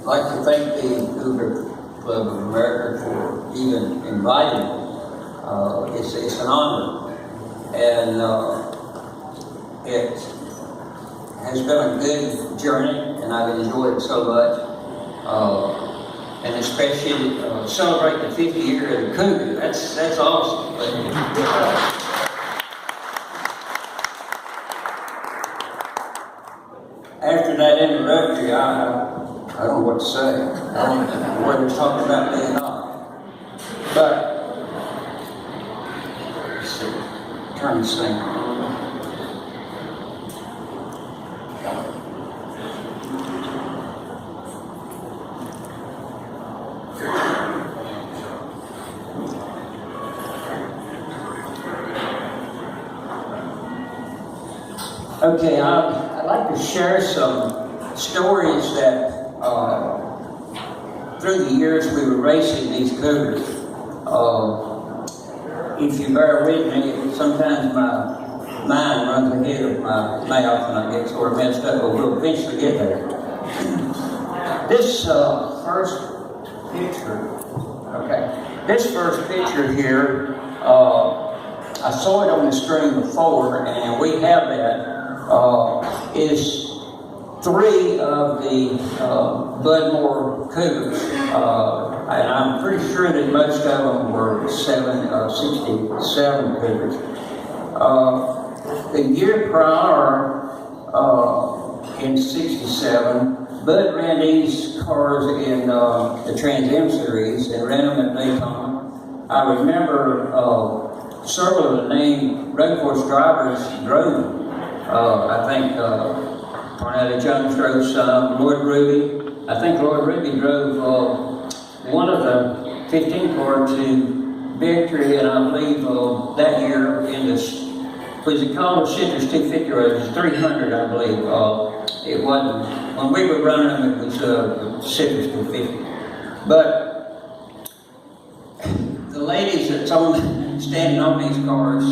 like to thank the Cougar Club of America for even inviting me. It's an honor, and it has been a good journey, and I've enjoyed it so much. And especially celebrate the 50th year of the Cougar. That's awesome. After that introductory, I don't know what to say. I don't know whether it's talking about me or not. But let's see, turn this thing on. Okay, I'd like to share some stories that through the years we were racing these Cougars. If you bear with me, sometimes my mind runs ahead of my mouth and I get sort of messed up, but we'll eventually get there. This first picture here, I saw it on the screen before, and we have that. Is three of the Budmore Cougars, and I'm pretty sure that most of them were 67 Cougars. The year prior, in '67, Bud ran these cars in the Trans Am series and ran them at Daytona. I remember several of the named road course drivers drove them. I think Cornetta Jones drove some, Lloyd Ruby. I think Lloyd Ruby drove one of the 15 car to victory, and I believe that year in this, was it called Citrus 250 or it was 300, I believe. It wasn't, when we were running them, it was Citrus 250. But the ladies that's standing on these cars,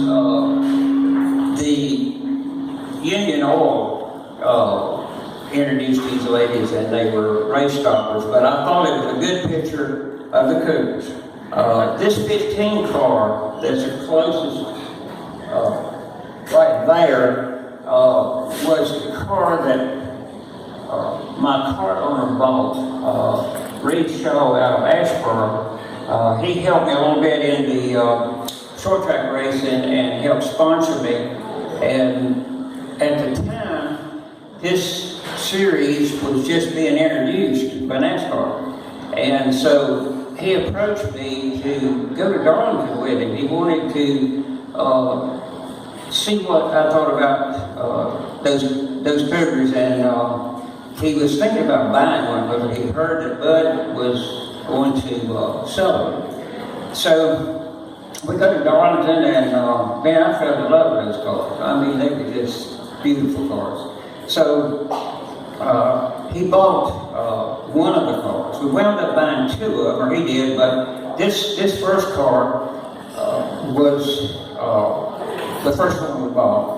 the Union Oil introduced these ladies, and they were race stoppers, but I thought it was a good picture of the Cougars. This 15 car that's the closest right there was the car that my car owner bought, Reed Shaw out of Asheboro. He helped me a little bit in the short track racing and helped sponsor me. And at the time, this series was just being introduced by NASCAR. And so he approached me to go to Darlington with him. He wanted to see what I thought about those Cougars, and he was thinking about buying one because he heard that Bud was going to sell it. So we go to Darlington, and man, I fell in love with those cars. I mean, they were just beautiful cars. So he bought one of the cars. We wound up buying two of them, or he did, but this first car was the first one we bought.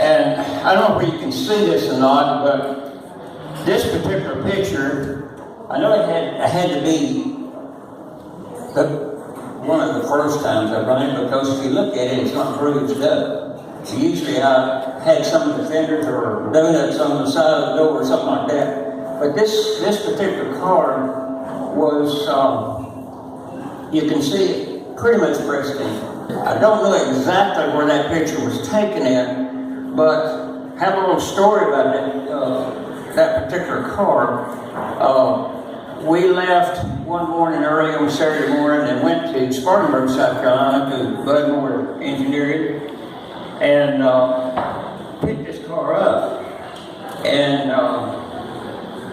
And I don't know if you can see this or not, but this particular picture, I know it had to be one of the first times I've run it, because if you look at it, it's not bruised up. So usually I had some of the fenders or donuts on the side of the door or something like that. But this particular car was, you can see it pretty much pristine. I don't know exactly where that picture was taken at, but have a little story about it, that particular car. We left one morning early on Saturday morning and went to Spartanburg, South Carolina to Budmore Engineering, and picked this car up. And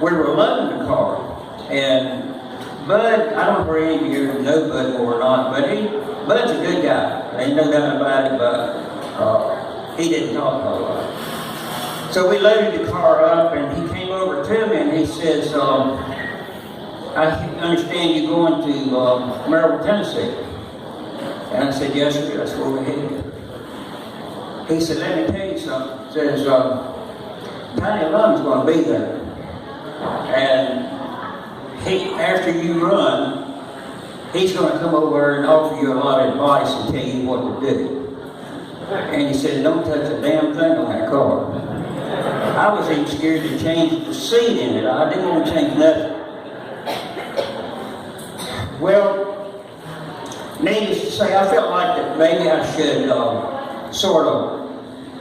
we were loading the car. And Bud, I don't know if any of you know Budmore or not, but Bud's a good guy. Ain't no doubt about it, but he didn't talk a whole lot. So we loaded the car up, and he came over to me and he says, I understand you're going to Maryville, Tennessee. And I said, yes, sir, that's where we're headed. He said, let me tell you something. He says, Tiny Lum's going to be there. And after you run, he's going to come over and offer you a lot of advice and tell you what to do. And he said, don't touch a damn thing on that car. I was even scared to change the seat in it. I didn't want to change nothing. Well, needless to say, I felt like that maybe I should sort of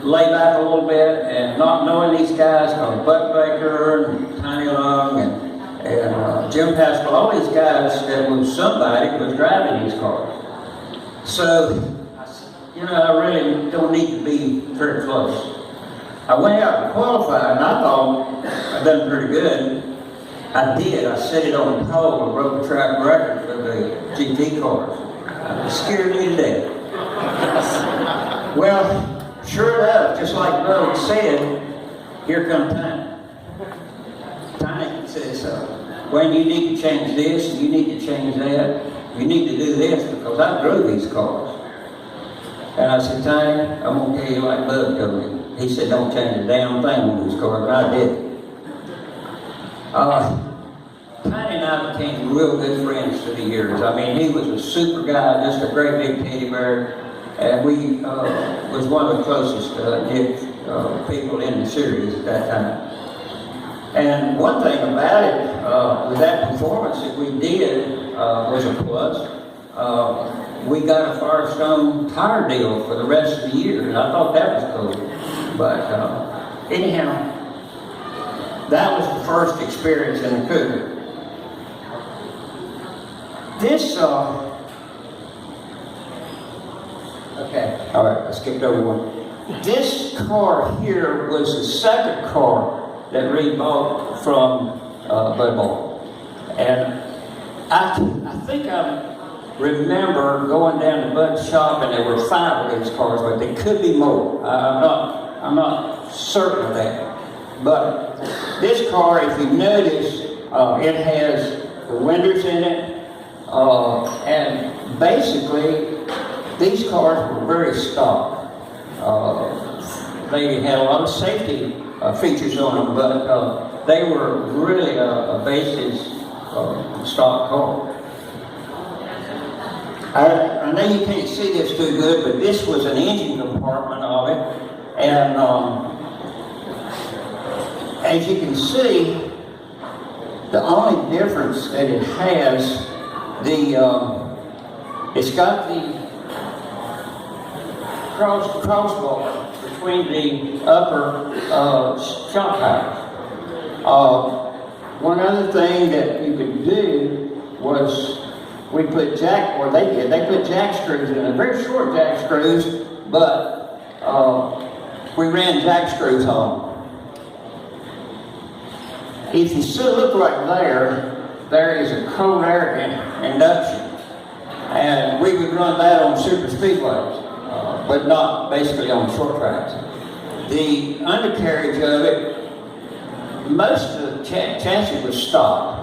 lay back a little bit, and not knowing these guys, Buck Baker and Tiny Long and Jim Pascal, all these guys that was somebody was driving these cars. So, you know, I really don't need to be very close. I went out and qualified, and I thought I'd done pretty good. I did. I set it on the pole and broke the track record for the GT cars. It scared me to death. Well, sure enough, just like Bud said, here comes Tiny. Tiny says, Wayne, you need to change this, and you need to change that. You need to do this, because I drove these cars. And I said, Tiny, I'm going to tell you like Bud told me. He said, don't change a damn thing on these cars, and I did. Tiny and I became real good friends through the years. I mean, he was a super guy, just a great big teddy bear, and we was one of the closest knit people in the series at that time. And one thing about it, with that performance that we did was a plus. We got a Firestone tire deal for the rest of the year, and I thought that was cool. But anyhow, that was the first experience in the Cougar. This, okay, all right, I skipped over one. This car here was the second car that Reed bought from Bud Ball. And I think I remember going down to Bud's shop, and there were 5 of these cars, but there could be more. I'm not certain of that. But this car, if you notice, it has the windows in it, and basically these cars were very stock. They had a lot of safety features on them, but they were really a basic stock car. I know you can't see this too good, but this was an engine compartment of it, and as you can see, the only difference that it has, it's got the crossbar between the upper shock tires. One other thing that you could do was we put they put jack screws in it, very short jack screws, but we ran jack screws on them. If you still look right there is a cold air induction, and we would run that on super speedways, but not basically on short tracks. The undercarriage of it, most of the chassis was stock.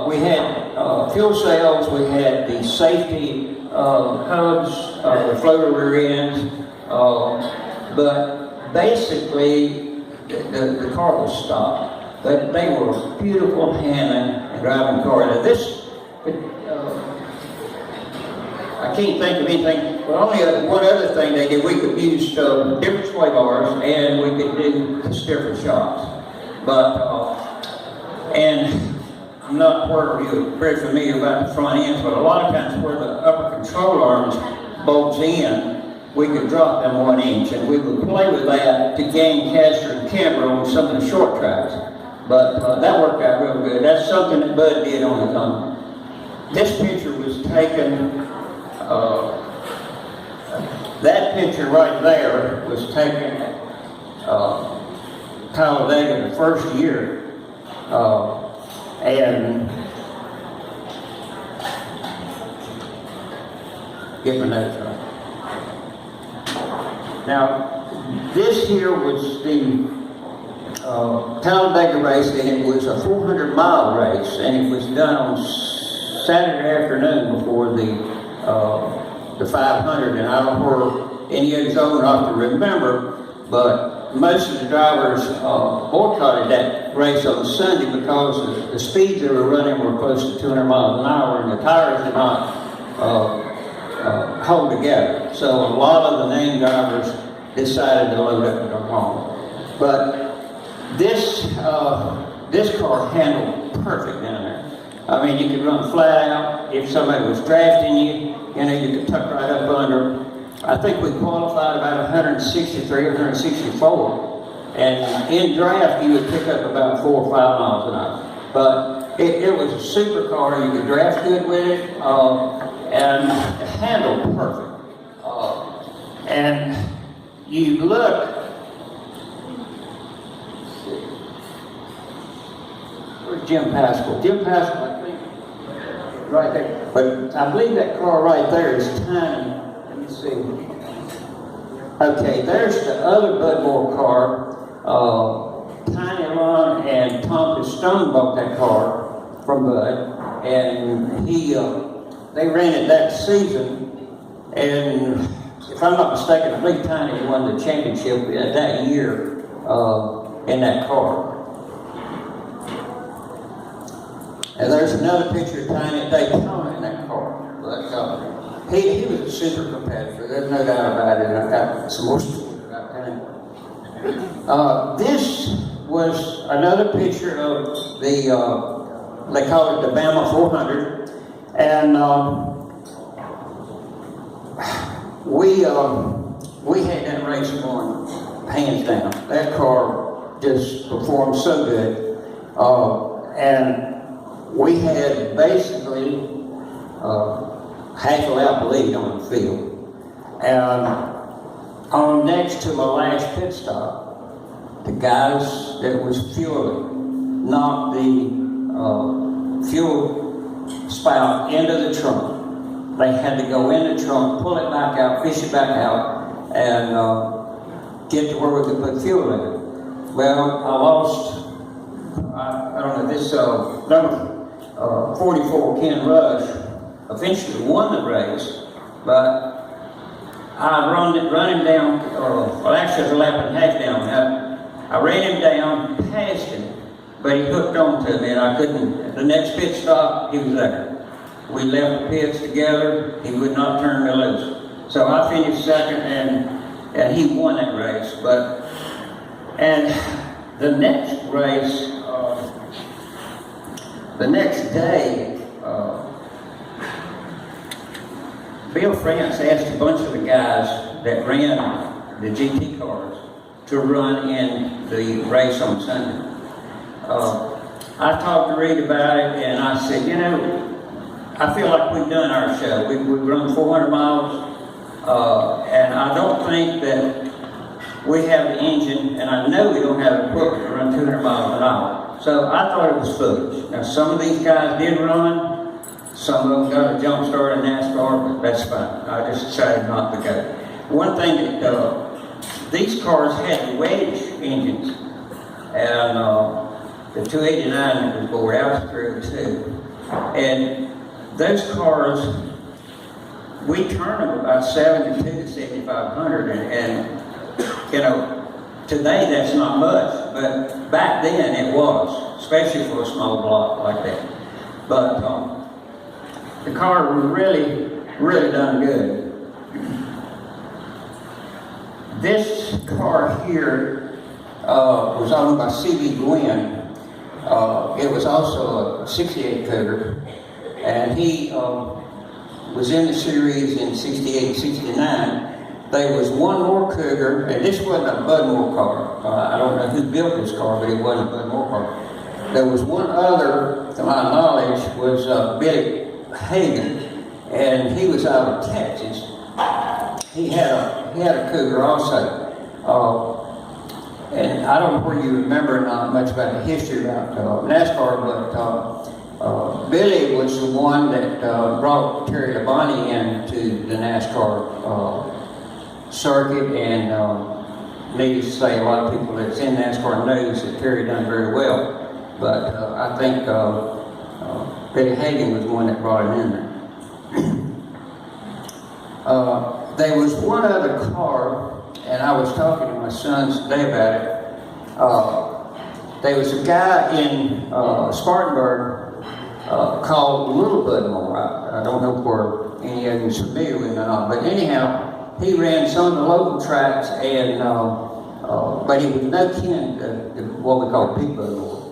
We had fuel cells, we had the safety hubs, the floater rear ends, but basically the car was stock. But they were beautiful handling and driving car. Now this, I can't think of anything. Well, only one other thing they did. We could use different sway bars, and we could do different shocks. But and I'm not very familiar about the front ends, but a lot of times where the upper control arms bolts in, we could drop them 1 inch, and we would play with that to gain caster and camber on some of the short tracks. But that worked out real good. That's something that Bud did on his own. This picture was taken, that picture right there was taken at Talladega the first year. And get my notes right. Now, this here was the Talladega race, and it was a 400-mile race, and it was done on Saturday afternoon before the 500. And I don't know where any of it's old enough to remember, but most of the drivers boycotted that race on Sunday because the speeds they were running were close to 200 miles an hour, and the tires did not hold together. So a lot of the name drivers decided to load up and go home. But this car handled perfect down there. I mean, you could run flat out. If somebody was drafting you, you could tuck right up under. I think we qualified about 163, 164. And in draft, you would pick up about 4 or 5 miles an hour. But it was a super car. You could draft good with it, and it handled perfect. And you look. Where's Jim Pascal? Jim Pascal, I think, right there. But I believe that car right there is tiny. Let me see. Okay, there's the other Budmore car. Tiny Ron and Tom Stone bought that car from Bud, and they ran it that season. And if I'm not mistaken, I believe Tiny won the championship that year in that car. And there's another picture of Tiny at Daytona in that car. But he was a super competitor. There's no doubt about it. I've got some more stories about Tiny. This was another picture of the, they call it the Bama 400. And we had that race going hands down. That car just performed so good. And we had basically half a lap lead on the field. And on next to my last pit stop, the guys that was fueling knocked the fuel spout into the trunk. They had to go in the trunk, pull it back out, fish it back out, and get to where we could put fuel in it. Well, I lost, I don't know, this number 44, Ken Rush, eventually won the race, but I run him down, well actually it was a lap and a half down. I ran him down, passed him, but he hooked on to me and I couldn't. At the next pit stop, he was there. We left the pits together, he would not turn me loose. So I finished second and he won that race. And the next race, the next day, Bill France asked a bunch of the guys that ran the GT cars to run in the race on Sunday. I talked to Reed about it and I said, I feel like we've done our show. We've run 400 miles and I don't think that we have the engine, and I know we don't have the equipment to run 200 miles an hour. So I thought it was foolish. Now some of these guys did run, some of them got a jump start in NASCAR, but that's fine. I just decided not to go. One thing that these cars had wedge engines, and the 289 was bored. I was through too. And those cars, we turn them about 72 to 7,500, and today that's not much, but back then it was, especially for a small block like that. But the car really, really done good. This car here was owned by C.B. Gwynn. It was also a 68 Cougar, and he was in the series in 68, 69. There was one more Cougar, and this wasn't a Budmore car. I don't know who built this car, but it wasn't a Budmore car. There was one other, to my knowledge, was Billy Hagan, and he was out of Texas. He had a Cougar also. And I don't know where you remember not much about the history about NASCAR, but Billy was the one that brought Terry Labonte into the NASCAR circuit, and needless to say, a lot of people that's in NASCAR knows that Terry done very well. But I think Billy Hagan was the one that brought him in there. There was one other car, and I was talking to my sons today about it. there was a guy in Spartanburg called Little Budmore. I don't know where any of you are familiar with it or not, but anyhow, he ran some of the local tracks, and but he was no kin to what we call Big Budmore.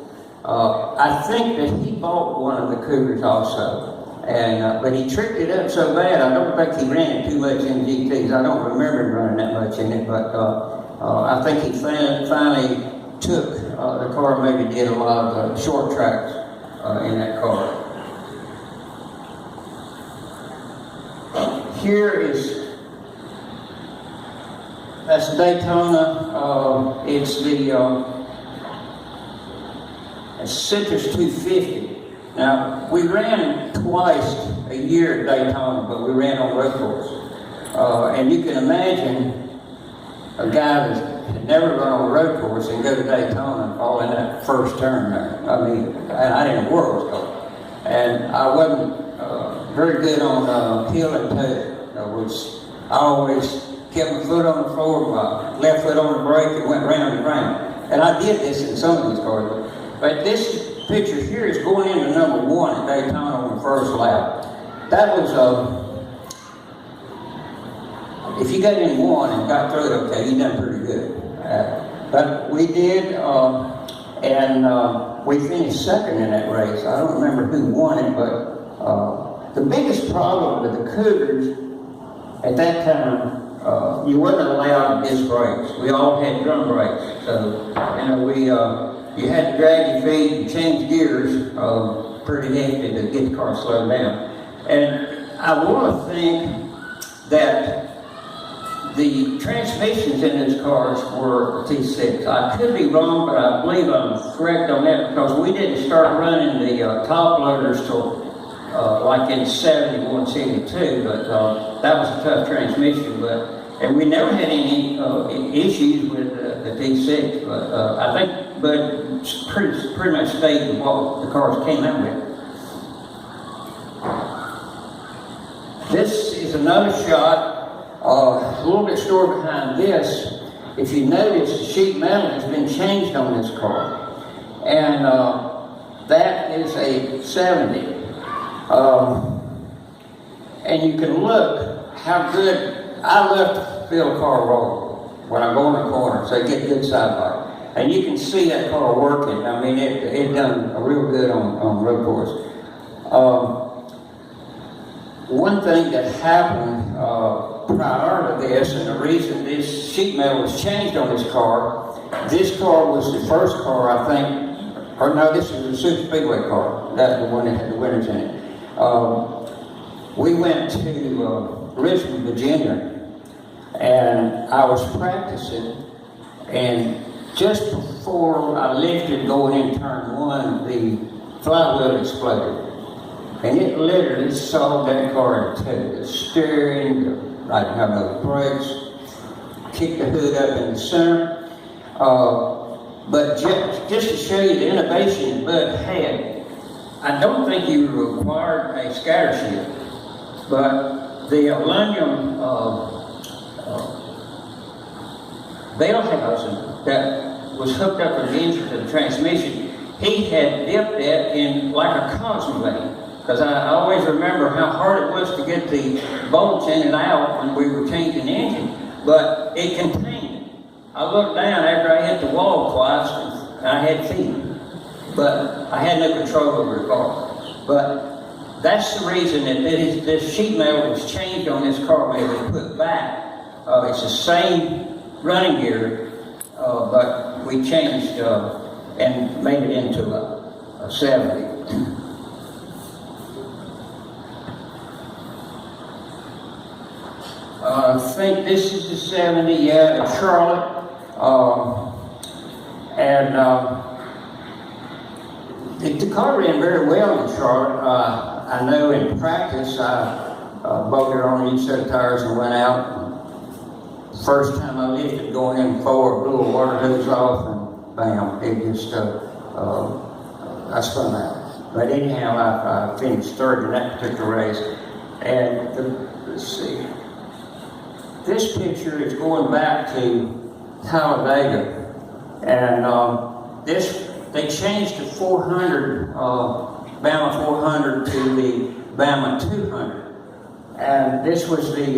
I think that he bought one of the Cougars also, and but he tricked it up so bad. I don't think he ran it too much in GTs. I don't remember him running that much in it, but I think he finally took the car. Maybe did a lot of short tracks in that car. Here is, that's Daytona. It's the Citrus 250. Now, we ran twice a year at Daytona, but we ran on road course. And you can imagine a guy that had never run on a road course and go to Daytona and fall in that first turn there. I mean, and I didn't know where it was going. And I wasn't very good on heel and toe. I always kept my foot on the floor, my left foot on the brake, and went round and round. And I did this in some of these cars. But this picture here is going into number 1 at Daytona on the first lap. That was, if you got in 1 and got through it okay, you done pretty good. But we did, and we finished second in that race. I don't remember who won it, but the biggest problem with the Cougars at that time, you wasn't allowed disc brakes. We all had drum brakes. So, you had to drag your feet and change gears pretty hefty to get the car slowed down. And I want to think that the transmissions in those cars were T6. I could be wrong, but I believe I'm correct on that, because we didn't start running the top loaders till like in 71, 72, but that was a tough transmission. And we never had any issues with the T6, but I think, but pretty much stayed with what the cars came out with. This is another shot, a little bit story behind this. If you notice, the sheet metal has been changed on this car, and that is a 70. And you can look how good. I love to feel a car roll when I go in the corner, so I get good sidelight. And you can see that car working. I mean, it done real good on road course. One thing that happened prior to this, and the reason this sheet metal was changed on this car was the first car, I think, or no, this is a super speedway car. That's the one that had the winners in it. We went to Richmond, Virginia, and I was practicing, and just before I lifted going in turn 1, the flywheel exploded. And it literally sawed that car in two. The steering, the brakes, kicked the hood up in the center. But just to show you the innovation Bud had, I don't think you required a scatter shield, but the aluminum bell housing that was hooked up with the engine to the transmission, he had dipped that in like a cosmoline. Because I always remember how hard it was to get the bolts in and out when we were changing the engine, but it contained it. I looked down after I hit the wall twice, and I had feet, but I had no control over the car. But that's the reason that this sheet metal was changed on this car when it was put back. It's the same running gear, but we changed and made it into a 70. I think this is the 70, yeah, in Charlotte. The car ran very well in Charlotte. I know in practice I bolted on each set of tires and went out. First time I lifted going in forward, blew a water hose off, and bam, it just, I spun out. But anyhow, I finished third in that particular race. And let's see. This picture is going back to Talladega, and this they changed the 400, Bama 400 to the Bama 200. And this was the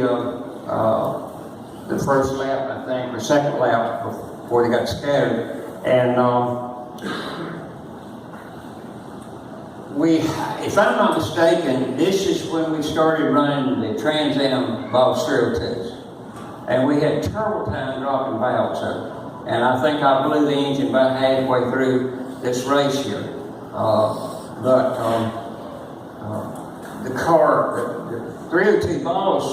first lap, I think, or second lap before they got scattered. And if I'm not mistaken, this is when we started running the Trans Am ball stereo test. And we had terrible time dropping valves up. And I think I blew the engine about halfway through this race here. The car, the 302 balls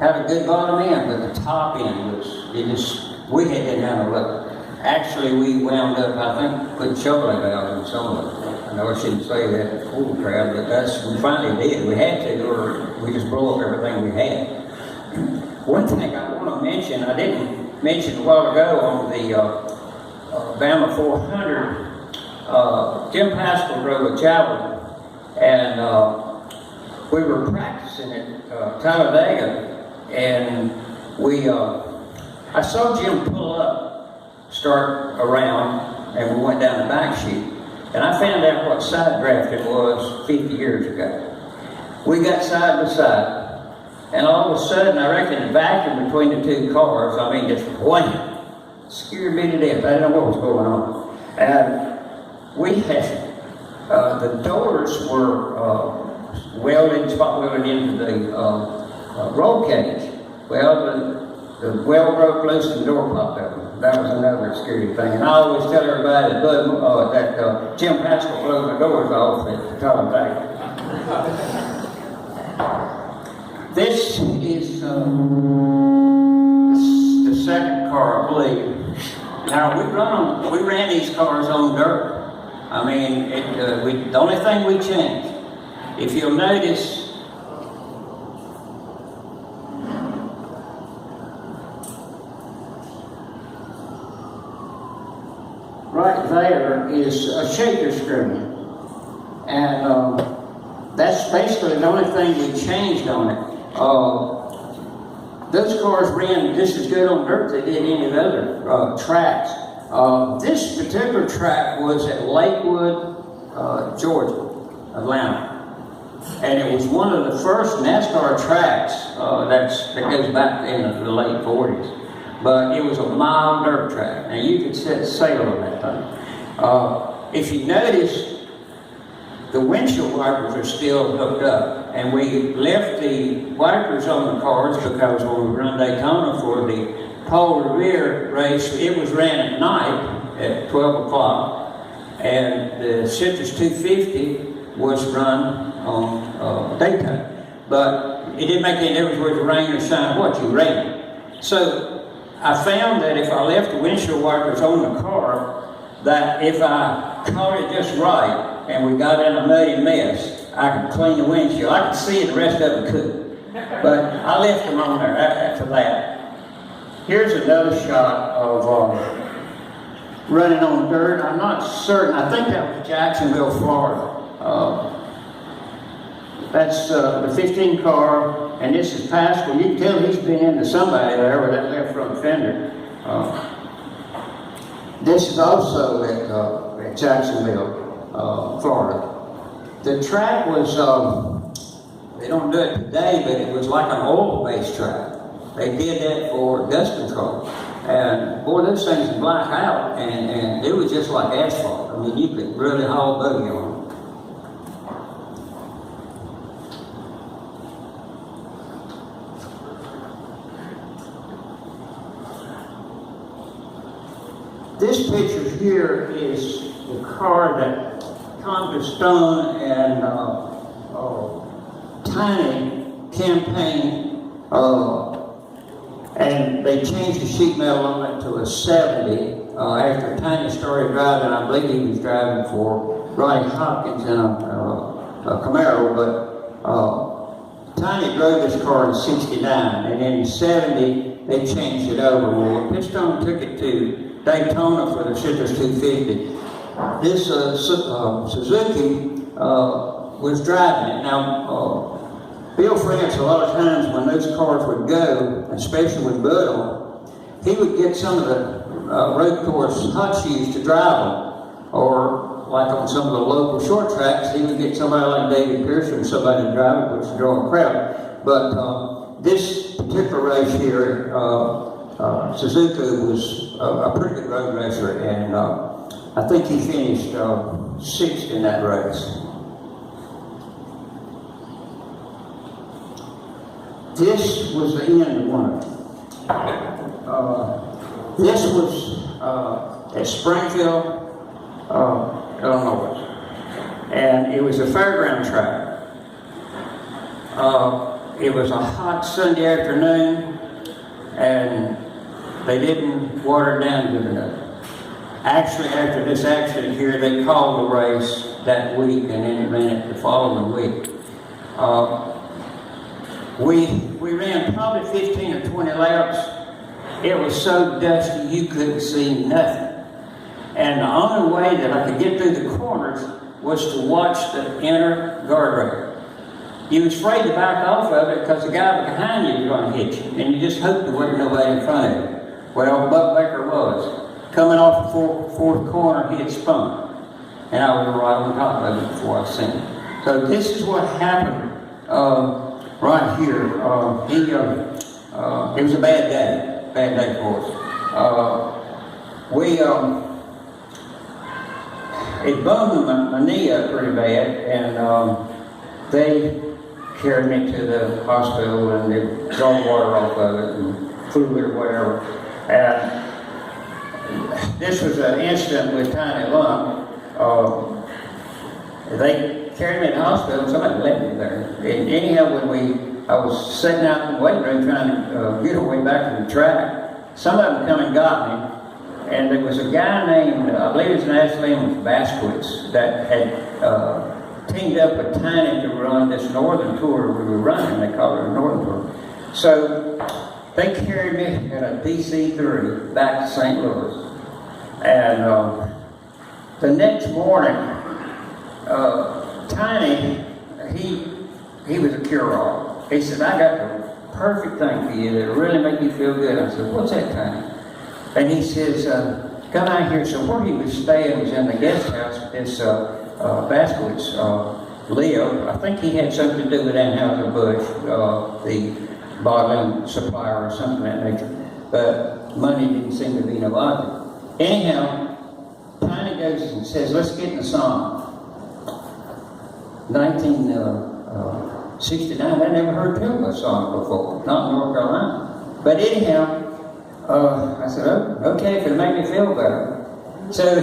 had a good bottom end, but the top end was, we didn't handle it. Actually, we wound up, I think, putting chocolate valves in some of it. I know I shouldn't say that in full crowd, but we finally did. We had to, or we just blew up everything we had. One thing I want to mention, I didn't mention a while ago on the Bama 400, Jim Pascal drove a javelin, and we were practicing at Talladega, and I saw Jim pull up, start around, and we went down the back chute, and I found out what side draft it was 50 years ago. We got side by side. And all of a sudden, I reckon the vacuum between the two cars, I mean, just wham, scared me to death. I didn't know what was going on. And we had, the doors were spot welded into the roll cage. Well, the weld broke loose and the door popped open. That was another scary thing. And I always tell everybody that Jim Pascal blew the doors off at the top of that. This is the second car, I believe. Now we ran these cars on dirt. I mean, the only thing we changed, if you'll notice, right there is a shaker screw, and that's basically the only thing we changed on it. Those cars ran just as good on dirt as they did any of the other tracks. This particular track was at Lakewood, Georgia, Atlanta. And it was one of the first NASCAR tracks that goes back in the late 40s. But it was a mild dirt track. Now you could set sail on that thing. If you notice, the windshield wipers are still hooked up, and we left the wipers on the cars because when we run Daytona for the Paul Revere race, it was ran at night at 12 o'clock, and the Citrus 250 was run on daytime. But it didn't make any difference whether it rain or shine, what you ran. So I found that if I left the windshield wipers on the car, that if I caught it just right, and we got in a muddy mess, I could clean the windshield. I could see it, the rest of it couldn't. But I left them on there after that. Here's another shot of running on dirt. I'm not certain. I think that was Jacksonville, Florida. That's the 15 car, and this is Pascal. You can tell he's been into somebody there with that left front fender. This is also at Jacksonville. Florida. The track was, they don't do it today, but it was like an oil-based track. They did that for dust control. And boy, those things would black out, and it was just like asphalt. I mean, you could really haul a buggy on it. This picture here is the car that Congress Stone and Tiny campaigned, and they changed the sheet metal on it to a 70 after Tiny started driving. I believe he was driving for Ronnie Hopkins in a Camaro, but Tiny drove this car in '69, and in '70 they changed it over. Well, Pistone took it to Daytona for the Citrus 250. This Suzuki was driving it. Now, Bill France, a lot of times when those cars would go, especially with Bud on, he would get some of the road course hot shoes to drive them. or like on some of the local short tracks, he would get somebody like David Pearson, somebody to drive it, which would draw a crowd. But this particular race here, Suzuki was a pretty good road racer, and I think he finished sixth in that race. This was the end one. This was at Springfield, Illinois, and it was a fairground track. It was a hot Sunday afternoon, and they didn't water it down good enough. Actually, after this accident here, they called the race that week, and then it ran it the following week. We ran probably 15 or 20 laps. It was so dusty you couldn't see nothing. And the only way that I could get through the corners was to watch the inner guardrail. You was afraid to back off of it because the guy behind you was going to hit you, and you just hoped there wasn't nobody in front of you. Well, Buck Baker was. Coming off the fourth corner, he had spun, and I was right on top of it before I seen it. So this is what happened right here. It was a bad day for us. It bummed my knee up pretty bad, and they carried me to the hospital, and they draw water off of it and fluid or whatever. And this was an incident with Tiny Lump. They carried me to the hospital, and somebody left me there. And anyhow, I was sitting out in the waiting room trying to get away back to the track, some of them come and got me. And there was a guy named, I believe his last name was Baskowitz, that had teamed up with Tiny to run this northern tour we were running. They called it a northern tour. So they carried me at a DC-3 back to St. Louis. And the next morning, Tiny, he was a cure-all. He said, I got the perfect thing for you that'll really make you feel good. I said, what's that, Tiny? And he says, come out here. So where he was staying was in the guest house. This Baskowitz lived. I think he had something to do with Anheuser-Busch, the bottling supplier or something of that nature. But money didn't seem to be no object. Anyhow, Tiny goes and says, let's get in the sauna. 1969, I never heard tell of a sauna before, not in North Carolina. But anyhow, I said, oh, okay, if it'll make me feel better. So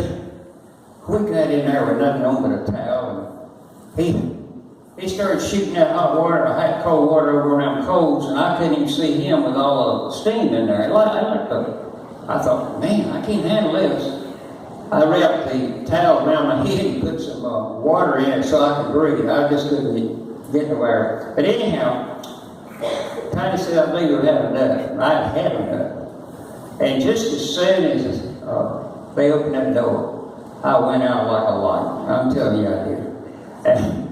we got in there with nothing on but a towel. And he started shooting that hot water, hot cold water over around coals, and I couldn't even see him with all the steam in there. I thought, man, I can't handle this. I wrapped the towel around my head and put some water in it so I could breathe. I just couldn't get nowhere. But anyhow, Tiny said, I believe we've had enough. And I had enough. And just as soon as they opened that door, I went out like a light. I'm telling you, I did. And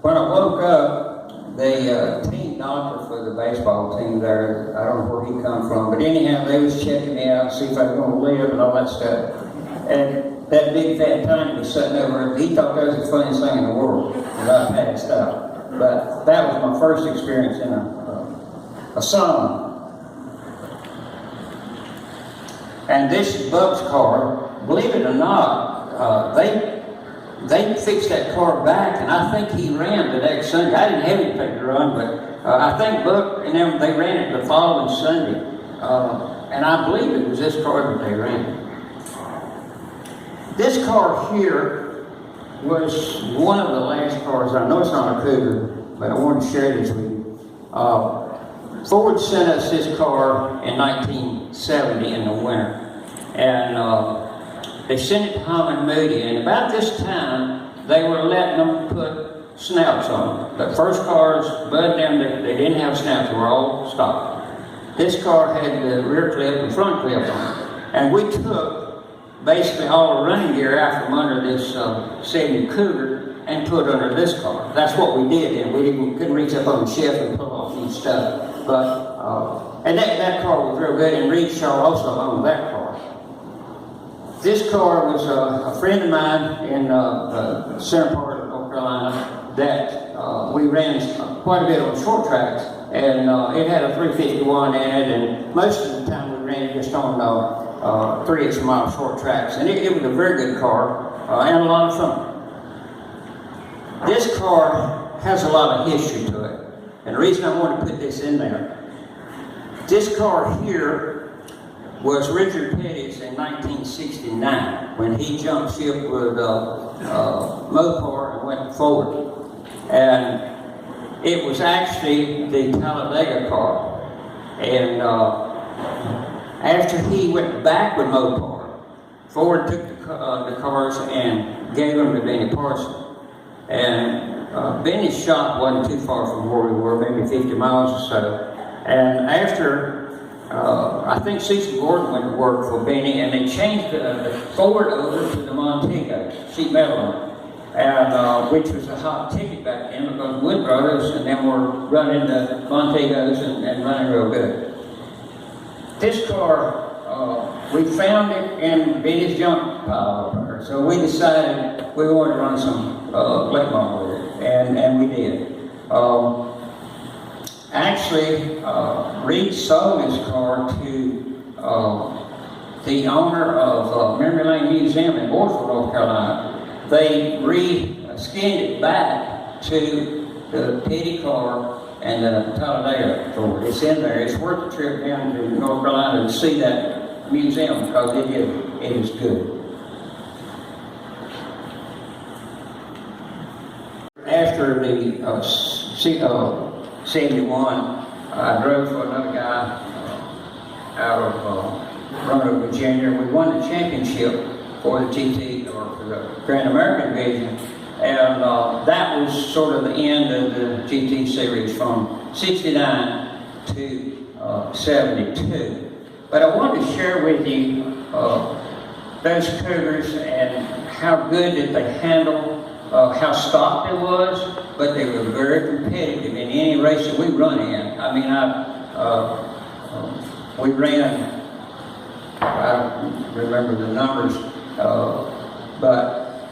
when I woke up, the team doctor for the baseball team there, I don't know where he come from, but anyhow, they was checking me out, see if I was going to live and all that stuff. And that big fat Tiny was sitting over, he thought that was the funniest thing in the world, and I passed out. But that was my first experience in a sauna. And this Buck's car, believe it or not, they fixed that car back, and I think he ran the next Sunday. I didn't have anything to run, but I think Buck and them, they ran it the following Sunday. And I believe it was this car that they ran. This car here was one of the last cars. I know it's not a Cougar, but I want to share this with you. Ford sent us this car in 1970 in the winter. And they sent it to Hom and Moody, and about this time, they were letting them put snouts on them. The first cars, Bud them, they didn't have snouts, they were all stock. This car had the rear clip and front clip on it. And we took basically all the running gear out from under this 70 Cougar and put under this car. That's what we did, and we couldn't reach up on the shelf and pull off any stuff. But, and that car was real good, and Reed Shaw also owned that car. This car was a friend of mine in the center part of North Carolina that we ran quite a bit on short tracks, and it had a 351 in it, and most of the time we ran it just on 3 extra mile short tracks, and it was a very good car and a lot of fun. This car has a lot of history to it, and the reason I want to put this in there, this car here was Richard Petty's in 1969 when he jumped ship with Mopar and went forward. And it was actually the Talladega car. And after he went back with Mopar, Ford took the cars and gave them to Benny Parsons. And Benny's shop wasn't too far from where we were, maybe 50 miles or so. And after I think Cecil Gordon went to work for Benny, and they changed the Ford over to the Montego, sheet metal one, and which was a hot ticket back then because Wood Brothers and them were running the Montegos and running real good. This car, we found it in Benny's junk pile up there, so we decided we wanted to run some late model with it, and we did. Actually, Reed sold his car to the owner of Memory Lane Museum in Mooresville, North Carolina. They re-skinned it back to the Petty car and the Talladega Ford. It's in there. It's worth the trip down to North Carolina to see that museum because it is good. After the 71, I drove for another guy out of Roanoke, Virginia. We won the championship for the GT, or for the Grand American Division, and that was sort of the end of the GT series from 69 to 72. But I wanted to share with you those Cougars and how good did they handle how stocked it was, but they were very competitive in any race that we run in. I mean, we ran, I don't remember the numbers, but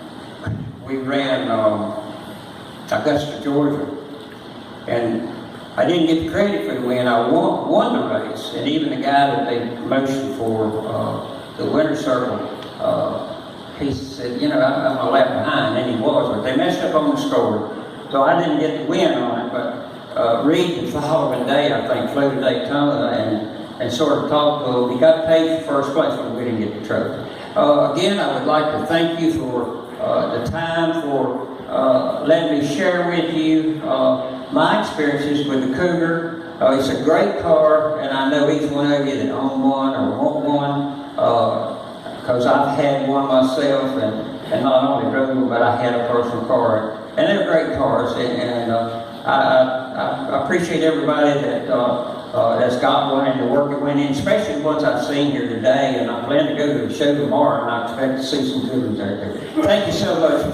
we ran Augusta, Georgia, and I didn't get the credit for the win. I won the race, and even the guy that they motioned for the winner's circle, he said, you know, I'm a lap behind, and he was, but they messed up on the score. So I didn't get the win on it, but Reed the following day, I think, flew to Daytona and sort of talked to him. He got paid for first place, but we didn't get the trophy. Again, I would like to thank you for the time, for letting me share with you my experiences with the Cougar. It's a great car, and I know each one of you that own one or want one, because I've had one myself, and not only drove them, but I had a personal car. And they're great cars, and I appreciate everybody that's got one and the work it went in, especially the ones I've seen here today, and I plan to go to the show tomorrow, and I expect to see some good ones there too. Thank you so much.